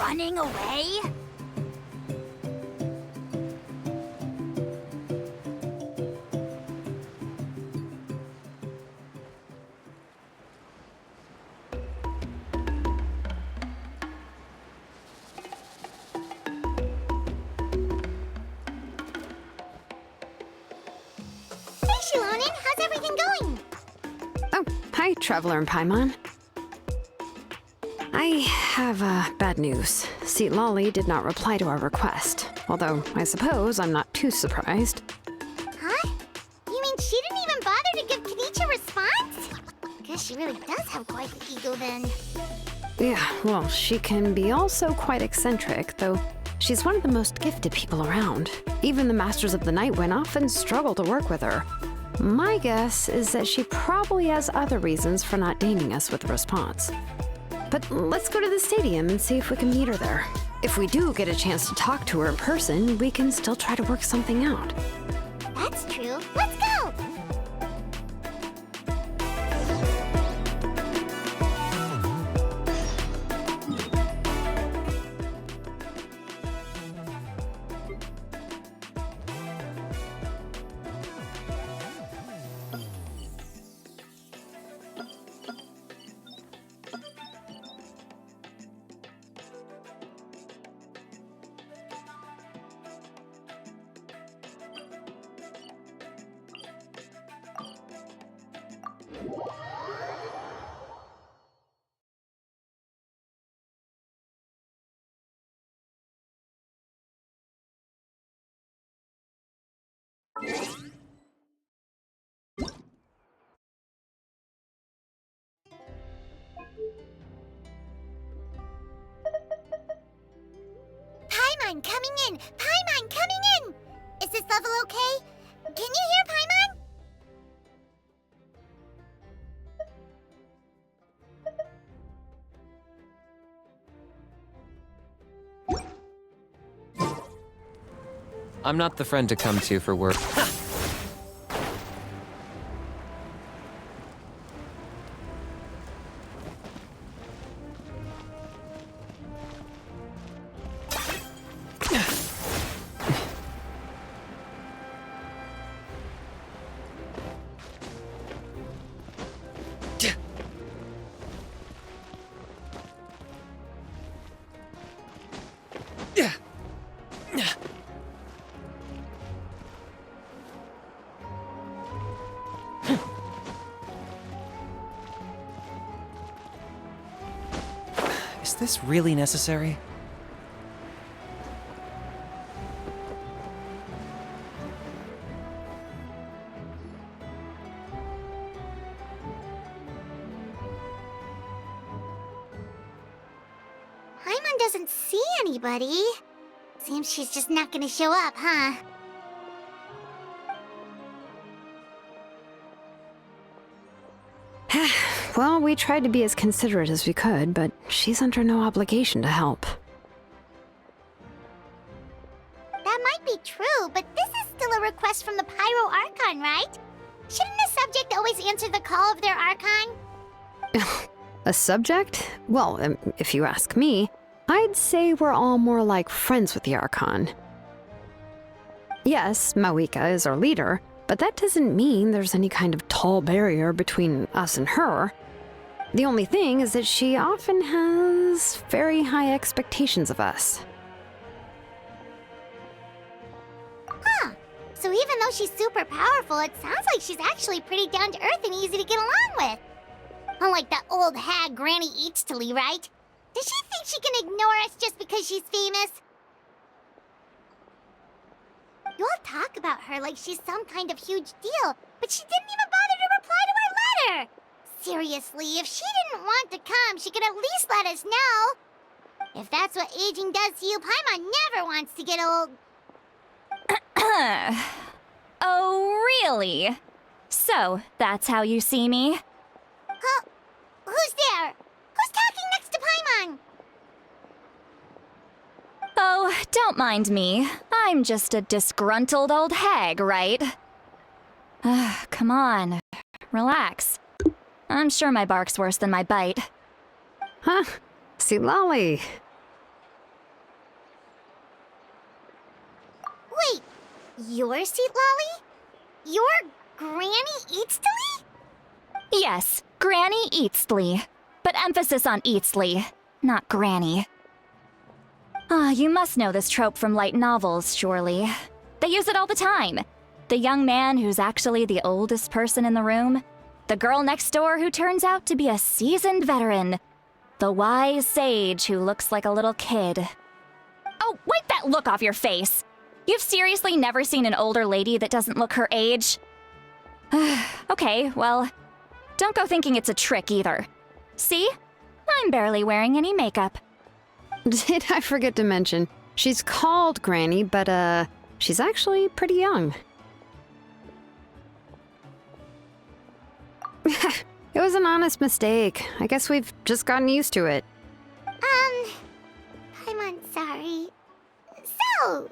running away? How's everything going? Oh, hi, Traveler and Paimon. I have bad news. Lolly did not reply to our request, although I suppose I'm not too surprised. Huh? You mean she didn't even bother to give Kenichi a response? Guess she really does have quite the ego then. Yeah, well, she can be also quite eccentric, though she's one of the most gifted people around. Even the Masters of the Nightwind often struggle to work with her. My guess is that she probably has other reasons for not deigning us with a response. But let's go to the stadium and see if we can meet her there. If we do get a chance to talk to her in person, we can still try to work something out. That's true. Let's go! Paimon coming in! Paimon coming in! Is this level okay? Can you hear Paimon? I'm not the friend to come to for work. Is this really necessary? Paimon doesn't see anybody. Seems she's just not gonna show up, huh? Well, we tried to be as considerate as we could, but she's under no obligation to help. That might be true, but this is still a request from the Pyro Archon, right? Shouldn't a subject always answer the call of their Archon? A subject? Well, if you ask me, I'd say we're all more like friends with the Archon. Yes, Mawika is our leader, but that doesn't mean there's any kind of tall barrier between us and her. The only thing is that she often has very high expectations of us. Huh. So even though she's super powerful, it sounds like she's actually pretty down to earth and easy to get along with. Unlike that old hag Granny Eatstily, right? Does she think she can ignore us just because she's famous? You all talk about her like she's some kind of huge deal, but she didn't even bother to reply to our letter! Seriously, if she didn't want to come, she could at least let us know. If that's what aging does to you, Paimon never wants to get old. Oh, really? So, that's how you see me? Huh? Who's there? Who's talking next to Paimon? Oh, don't mind me. I'm just a disgruntled old hag, right? Come on. Relax. I'm sure my bark's worse than my bite. Huh? Lolly. Your seat, Lolly? Your Granny Eatsley? Yes, Granny Eatsley. But emphasis on Eatsley, not Granny. Ah, you must know this trope from light novels, surely. They use it all the time. The young man who's actually the oldest person in the room. The girl next door who turns out to be a seasoned veteran. The wise sage who looks like a little kid. Oh, wipe that look off your face! You've seriously never seen an older lady that doesn't look her age? Okay, well, don't go thinking it's a trick either. See? I'm barely wearing any makeup. Did I forget to mention, she's called Granny, but she's actually pretty young. It was an honest mistake. I guess we've just gotten used to it. I'm sorry. So,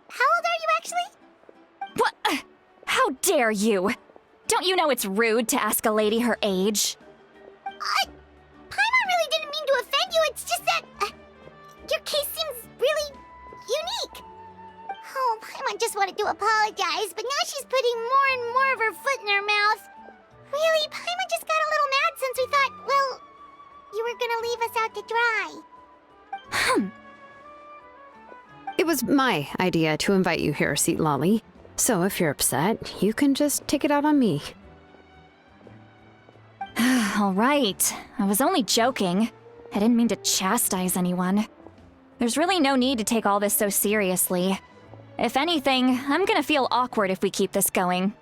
how old are you actually? What? How dare you? Don't you know it's rude to ask a lady her age? Paimon really didn't mean to offend you, it's just that your case seems really unique. Oh, Paimon just wanted to apologize, but now she's putting more and more of her foot in her mouth. Really, Paimon just got a little mad since we thought, well, you were gonna leave us out to dry. It was my idea to invite you here, Seat Lolly. So if you're upset, you can just take it out on me. All right. I was only joking. I didn't mean to chastise anyone. There's really no need to take all this so seriously. If anything, I'm gonna feel awkward if we keep this going.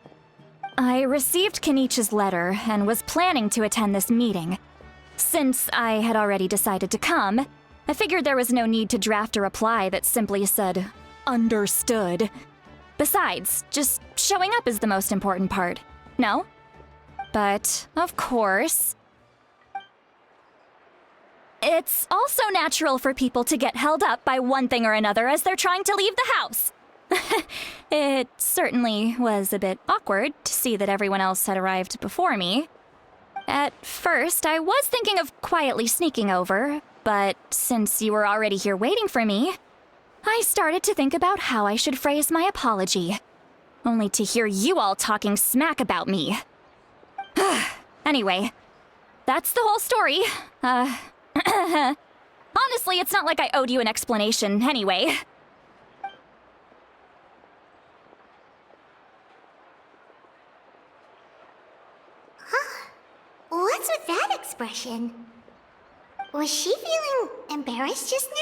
I received Kenichi's letter and was planning to attend this meeting. Since I had already decided to come, I figured there was no need to draft a reply that simply said, "Understood." Besides, just showing up is the most important part, no? But, of course, it's also natural for people to get held up by one thing or another as they're trying to leave the house. It certainly was a bit awkward to see that everyone else had arrived before me. At first, I was thinking of quietly sneaking over, but since you were already here waiting for me, I started to think about how I should phrase my apology, only to hear you all talking smack about me. Anyway, that's the whole story. Honestly, it's not like I owed you an explanation anyway. What's with that expression? Was she feeling embarrassed just now?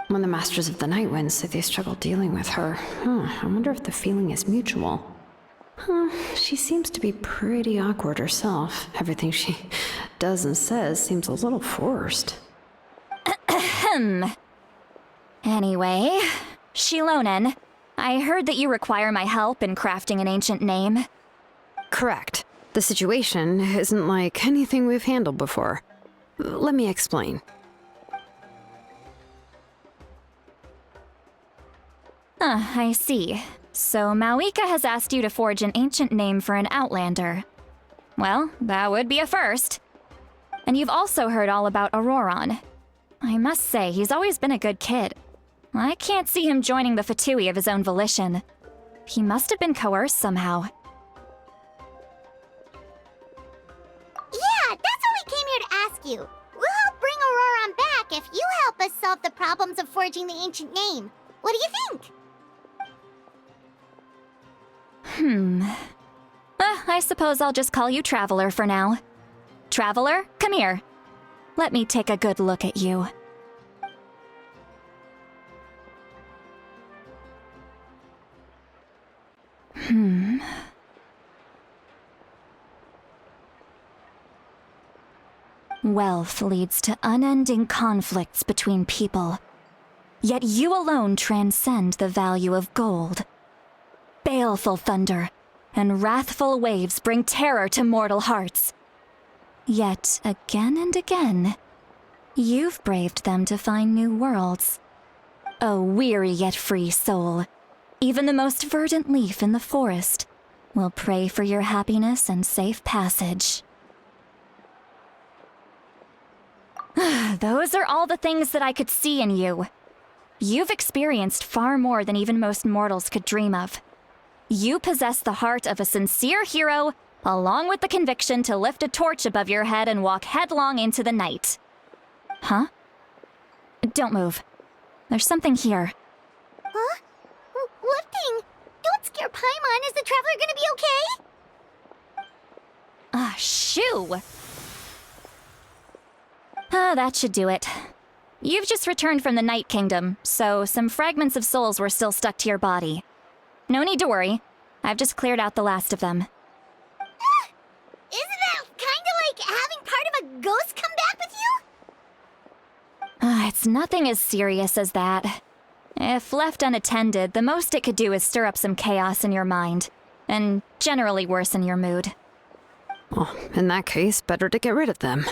When the Masters of the Night went, so they struggled dealing with her. I wonder if the feeling is mutual. She seems to be pretty awkward herself. Everything she does and says seems a little forced. Anyway, Shilonen, I heard that you require my help in crafting an ancient name. Correct. The situation isn't like anything we've handled before. Let me explain. I see. So Mauika has asked you to forge an ancient name for an Outlander. Well, that would be a first. And you've also heard all about Auroron. I must say, he's always been a good kid. I can't see him joining the Fatui of his own volition. He must have been coerced somehow. Yeah, that's what we came here to ask you. We'll help bring Auroron back if you help us solve the problems of forging the ancient name. What do you think? I suppose I'll just call you Traveler for now. Traveler, come here. Let me take a good look at you. Wealth leads to unending conflicts between people. Yet you alone transcend the value of gold. Baleful thunder and wrathful waves bring terror to mortal hearts. Yet again and again, You've braved them to find new worlds. O weary yet free soul, even the most verdant leaf in the forest will pray for your happiness and safe passage. Those are all the things that I could see in you. You've experienced far more than even most mortals could dream of. You possess the heart of a sincere hero, along with the conviction to lift a torch above your head and walk headlong into the night. Huh? Don't move. There's something here. Huh? What thing? Don't scare Paimon. Is the traveler gonna be okay? Ah, shoo! That should do it. You've just returned from the Night Kingdom, so some fragments of souls were still stuck to your body. No need to worry. I've just cleared out the last of them. Isn't that kinda like having part of a ghost come back with you? It's nothing as serious as that. If left unattended, the most it could do is stir up some chaos in your mind, and generally worsen your mood. Well, in that case, better to get rid of them.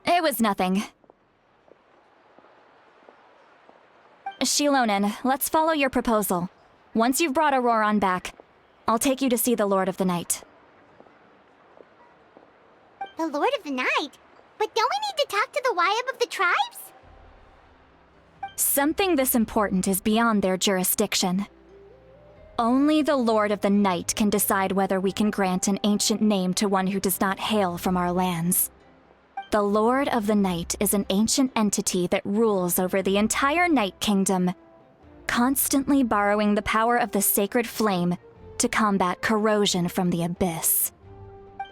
It was nothing. Shilonen, let's follow your proposal. Once you've brought Auroron back, I'll take you to see the Lord of the Night. The Lord of the Night? But don't we need to talk to the Wyab of the tribes? Something this important is beyond their jurisdiction. Only the Lord of the Night can decide whether we can grant an ancient name to one who does not hail from our lands. The Lord of the Night is an ancient entity that rules over the entire Night Kingdom, constantly borrowing the power of the sacred flame to combat corrosion from the abyss.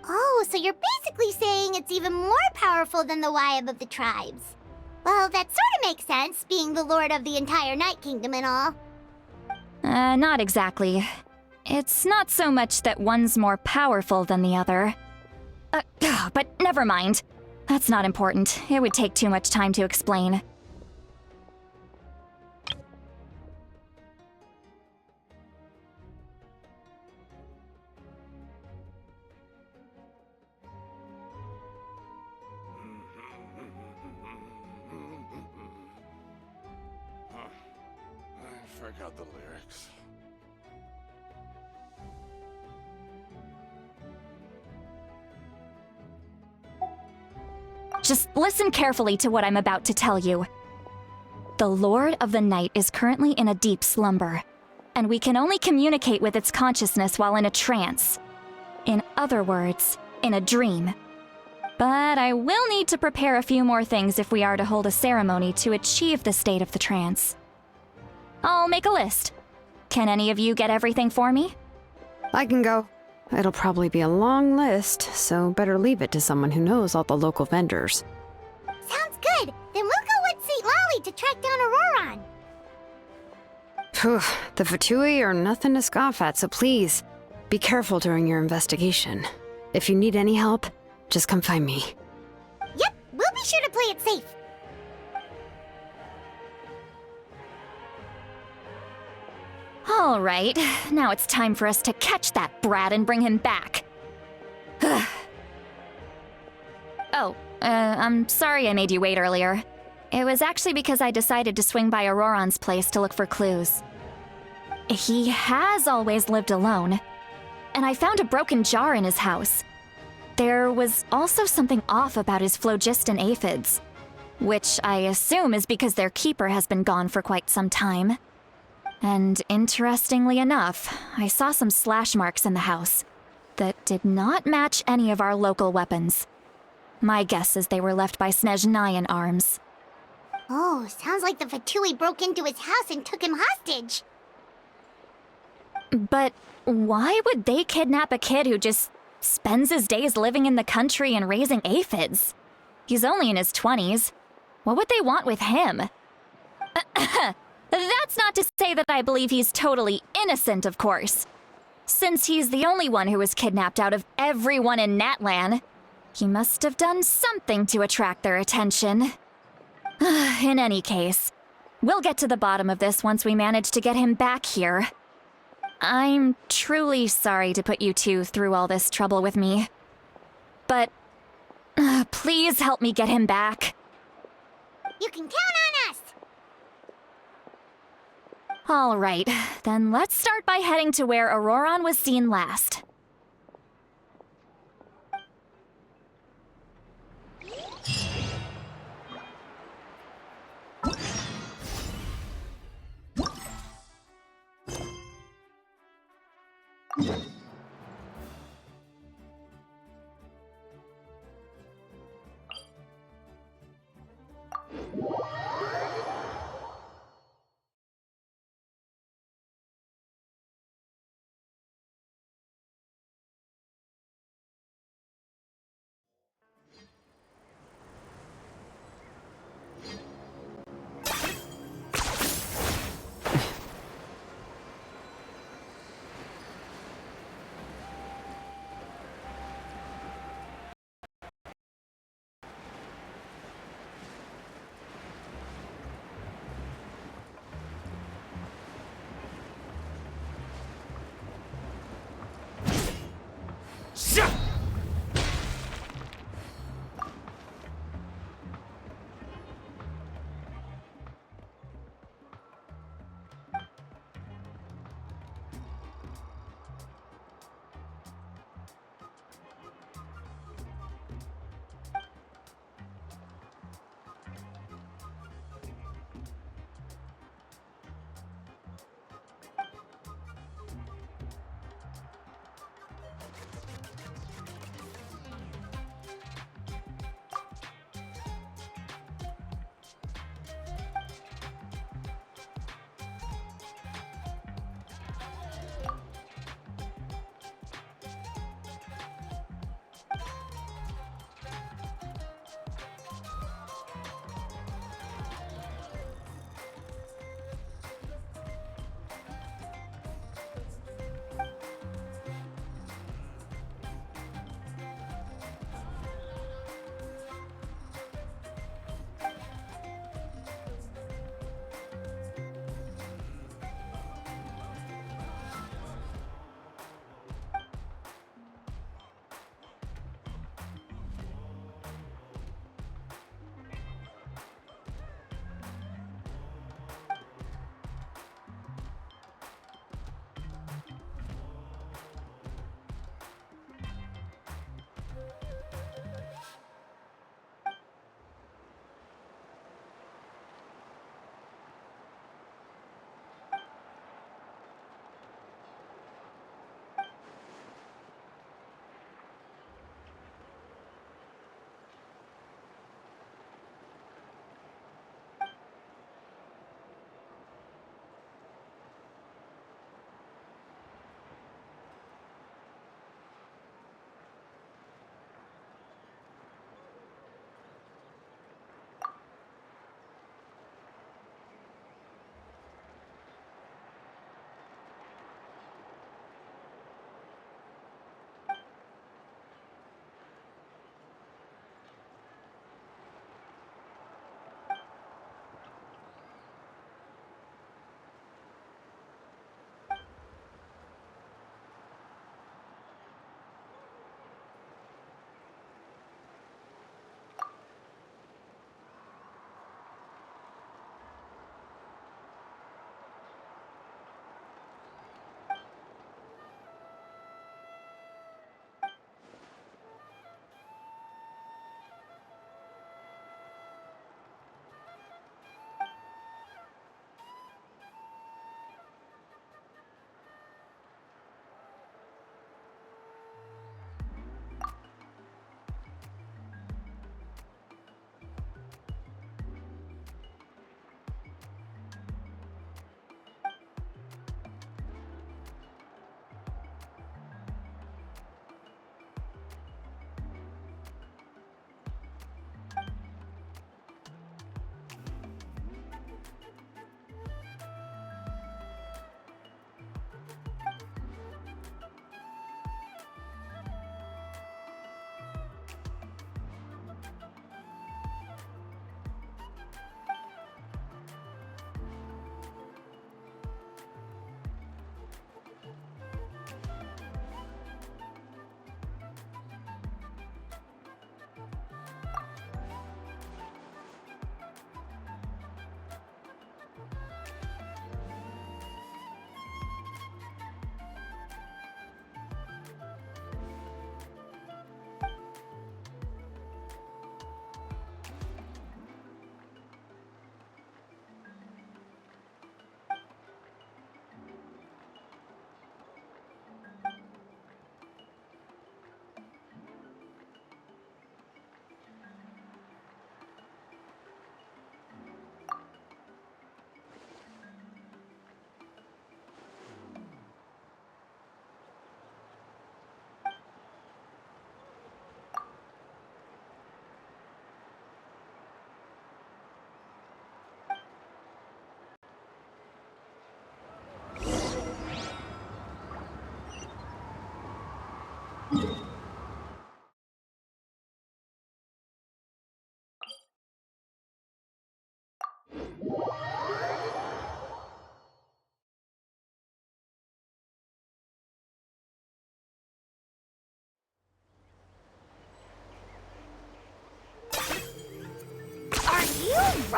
Oh, so you're basically saying it's even more powerful than the Wyab of the tribes. Well, that sort of makes sense, being the lord of the entire Night Kingdom and all. Not exactly. It's not so much that one's more powerful than the other. But never mind. That's not important. It would take too much time to explain. I forgot the lyrics. Just listen carefully to what I'm about to tell you. The Lord of the Night is currently in a deep slumber, and we can only communicate with its consciousness while in a trance. In other words, in a dream. But I will need to prepare a few more things if we are to hold a ceremony to achieve the state of the trance. I'll make a list. Can any of you get everything for me? I can go. It'll probably be a long list, so better leave it to someone who knows all the local vendors. Sounds good. Then we'll go with St. Lolly to track down Auroron. Phew, the Fatui are nothing to scoff at, so please, be careful during your investigation. If you need any help, just come find me. Yep, we'll be sure to play it safe. All right, now it's time for us to catch that brat and bring him back. I'm sorry I made you wait earlier. It was actually because I decided to swing by Auroron's place to look for clues. He has always lived alone, and I found a broken jar in his house. There was also something off about his phlogiston aphids, which I assume is because their keeper has been gone for quite some time. And interestingly enough, I saw some slash marks in the house that did not match any of our local weapons. My guess is they were left by Snezhnayan arms. Oh, sounds like the Fatui broke into his house and took him hostage. But why would they kidnap a kid who just spends his days living in the country and raising aphids? He's only in his 20s. What would they want with him? That's not to say that I believe he's totally innocent, of course. Since he's the only one who was kidnapped out of everyone in Natlan, he must have done something to attract their attention. In any case, we'll get to the bottom of this once we manage to get him back here. I'm truly sorry to put you two through all this trouble with me. but please help me get him back. You can count on us! All right, then let's start by heading to where Auroron was seen last.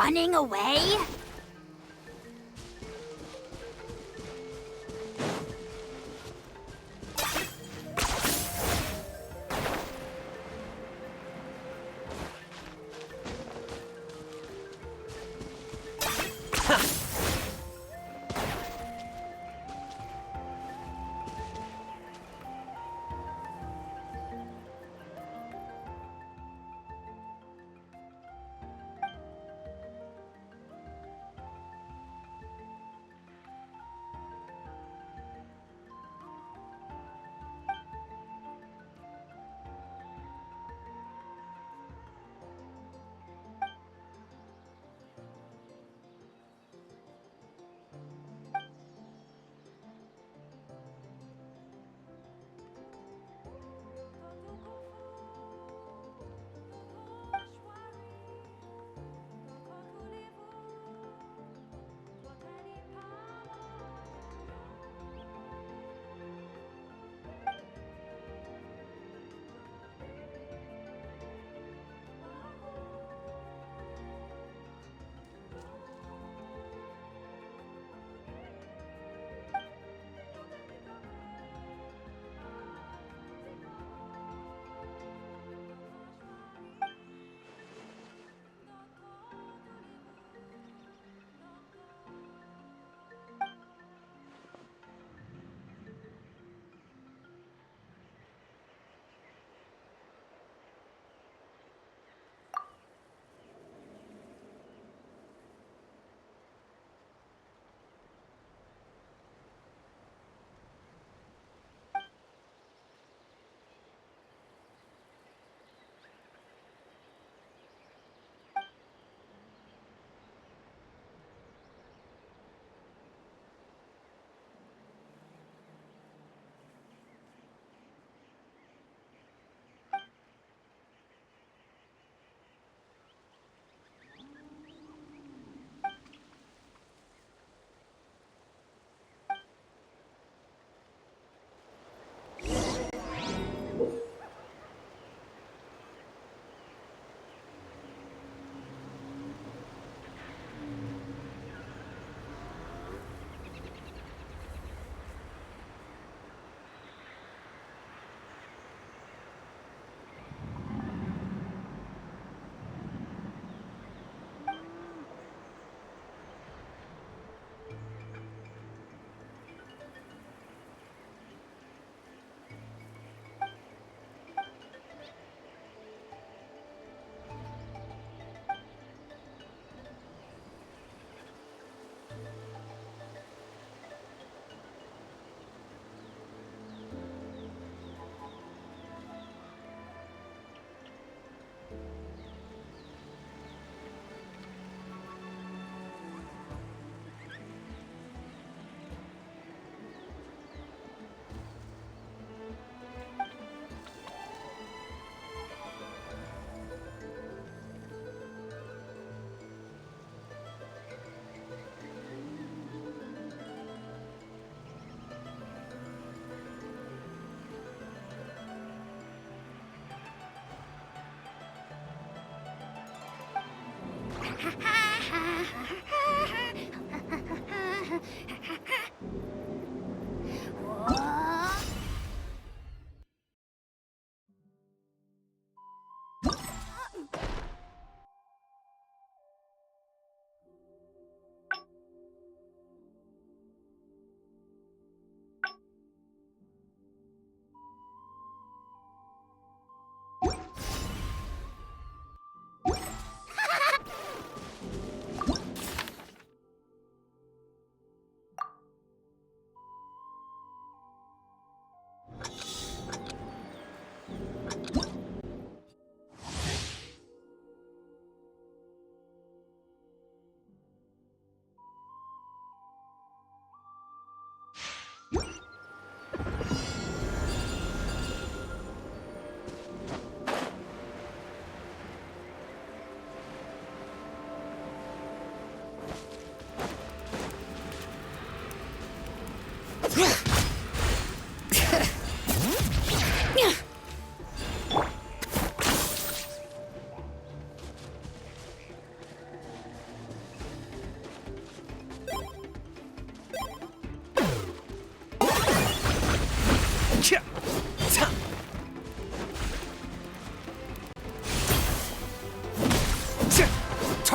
running away?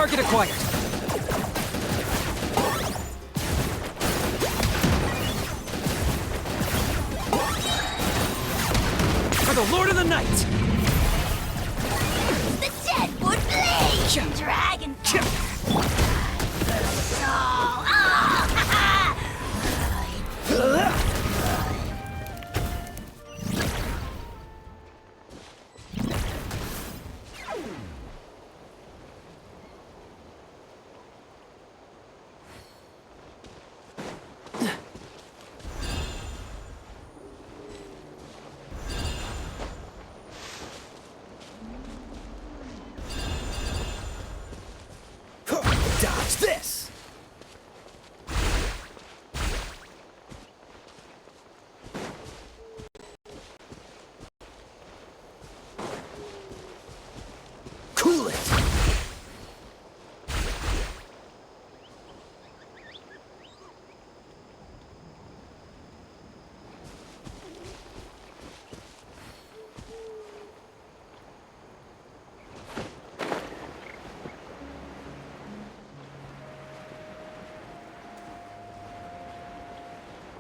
Target acquired. For the Lord of the Night! The Deadwood Blade! Dragon! Dodge this! Cool it!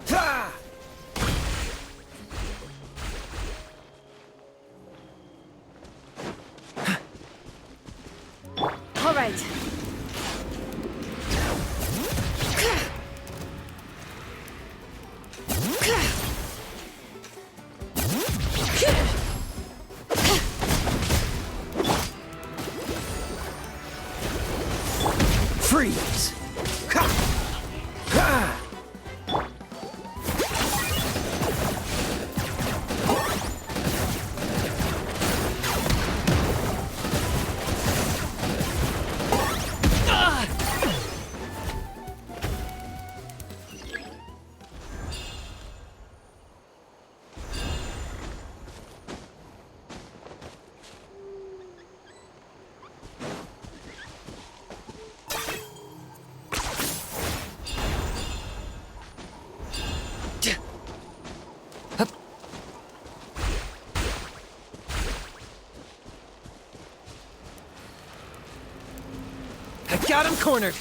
Ha! All right. Freeze! Ha! Ha! I got him cornered.